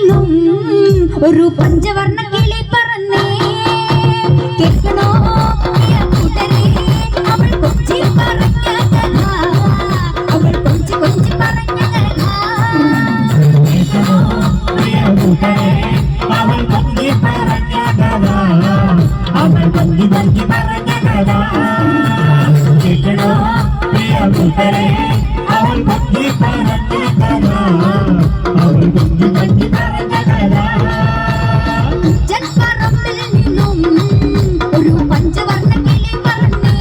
നിന്നും ഒരു പഞ്ചവർണ്ണ കിളി പറന്നേ കേൾക്കണോ കൂട്ടരെ അവൾ കൊച്ചി പറഞ്ഞ കഥ അവൾ കൊഞ്ചി കൊഞ്ചി പറഞ്ഞ കഥ കേൾക്കണോ കൂട്ടരെ അവൾ കൊഞ്ചി പറഞ്ഞ കഥ അവൾ കൊഞ്ചി കൊഞ്ചി പറഞ്ഞ കഥ കേൾക്കണോ കൂട്ടരെ അവൾ കൊഞ്ചി പറഞ്ഞ കഥ അവൾ കൊഞ്ചി കൊഞ്ചി പറഞ്ഞ കഥ ജൽപ്പറമ്പിൽ നിന്നും ഒരു പഞ്ചവർണ്ണ കിളി പറന്നേ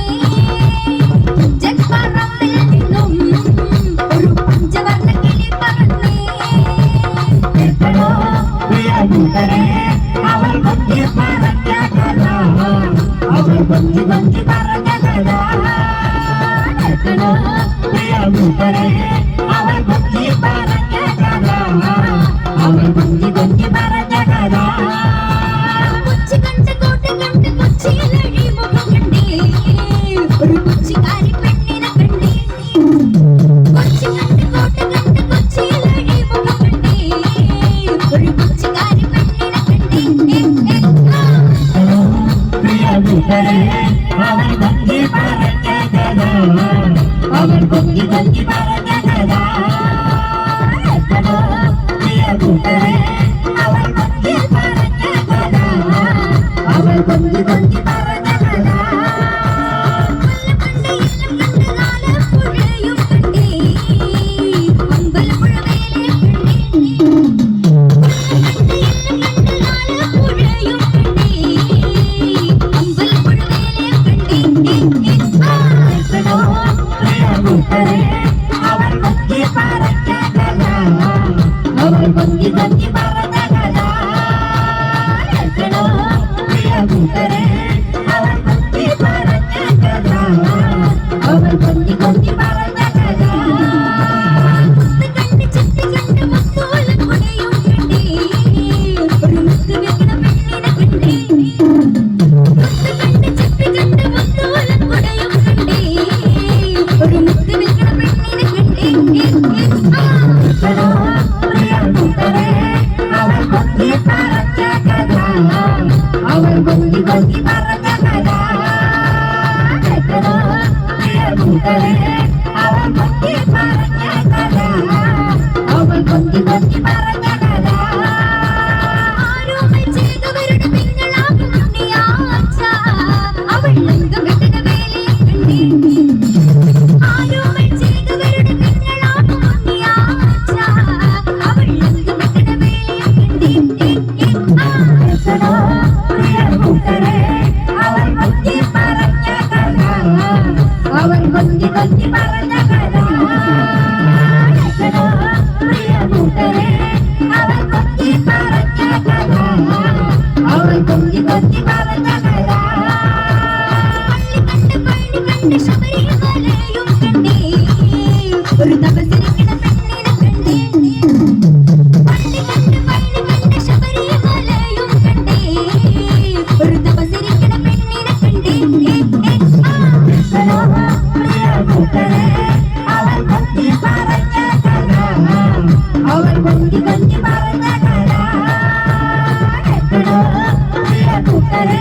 ജൽപ്പറമ്പിൽ നിന്നും ഒരു പഞ്ചവർണ്ണ കിളി പറന്നേ കേൾക്കണോ കൂട്ടരെ അവൾ കൊഞ്ചി പറഞ്ഞ കഥ അവൾ കൊഞ്ചി കൊഞ്ചി പറഞ്ഞ കഥ കേൾക്കണോ കൂട്ടരെ അവൾ കൊഞ്ചി പറഞ്ഞ കഥ അവൾ കൊഞ്ചി കൊഞ്ചി പറഞ്ഞ കഥ കൊച്ചി കണ്ട കോട്ട കണ്ട് കൊച്ചിയിലഴി മുഖം കണ്ടേ ഒരു കൊച്ചിക്കാരി പെണ്ണിനെ കണ്ടേ കൊച്ചി കണ്ട കോട്ട കണ്ട് കൊച്ചിയിലഴി മുഖം കണ്ടേ ഒരു കൊച്ചിക്കാരി പെണ്ണിനെ കണ്ടേ കൂട്ടരെ അവൾ കൊഞ്ചി പറഞ്ഞ കഥ അവൾ കൊഞ്ചി കൊഞ്ചി പറഞ്ഞ കഥ കൂട്ടരെ അവൾ കൊഞ്ചി പറഞ്ഞ കഥ അവൾ കൊഞ്ചി കൊഞ്ചി പറഞ്ഞ കഥ ആലപ്പുഴയും കണ്ടേ അമ്പലപ്പുഴ വേലെ ആലപ്പുഴയും കണ്ടേ അമ്പലപ്പുഴ വേലെ കൂട്ടരെ അവൾ കൊഞ്ചി പറഞ്ഞ കഥ അവൾ കൊഞ്ചി കൊഞ്ചി പറഞ്ഞ കഥ കേൾക്കണോ കൂട്ടരെ അവൾ കൊഞ്ചി പറഞ്ഞ കഥ അവൾ കൊഞ്ചി കൊഞ്ചി പറഞ്ഞ കഥ കണ്ട് ചെത്തി കണ്ട് മുത്തോല കുടയും കണ്ടേ ഒരു മുത്ത് വെക്കണ പെണ്ണിനെ കണ്ടേ കണ്ട് ചെത്തി കണ്ട് മുത്തോല കുടയും കണ്ടേ ഒരു മുത്ത് വെക്കണ പെണ്ണിനെ കണ്ടേ കേൾക്കണോ കൂട്ടരെ അവൾ കൊഞ്ചി പറഞ്ഞ കഥ അവൾ കൊഞ്ചി കൊഞ്ചി പറഞ്ഞ കഥ കേൾക്കണോ കൂട്ടരെ അവൾ കൊഞ്ചി പറഞ്ഞ കഥ അവൾ കൊഞ്ചി കൊഞ്ചി പറഞ്ഞ കഥ ആരോമൽ ചെയ്തവരുടെ പിങ്ങളാകും ഉണ്ണിയാച്ച അവൾ ലംഘമിട്ടന വേലയെ കണ്ടേ ആരോമൽ ചെയ്തവരുടെ പിങ്ങളാകും ഉണ്ണിയാച്ച അവൾ ലംഘമിട്ടന വേലയെ കണ്ടേ കേൾക്കണോ കൂട്ടരെ അവൾ കൊഞ്ചി പറഞ്ഞ കഥ അവൾ കൊഞ്ചി കൊഞ്ചി പറഞ്ഞ കഥ കേൾക്കണോ കൂട്ടരെ അവൾ കൊഞ്ചി പറഞ്ഞ കഥ അവൾ കൊഞ്ചി കൊഞ്ചി പറഞ്ഞ കഥ പള്ളി കണ്ട് ശബരിമലയും കണ്ടേ ഒരു തപസ്സിരിക്കണ പെണ്ണിനെ കണ്ടേ പള്ളി കണ്ട് ശബരിമലയും കണ്ടേ ഒരു തപസ്സിരിക്കണ പെണ്ണിനെ കണ്ടേ കൂട്ടരെ അവൾ കൊഞ്ചി പറഞ്ഞ കഥ അവൾ കൊഞ്ചി കൊഞ്ചി പറഞ്ഞ കഥ കേൾക്കണോ കൂട്ടരെ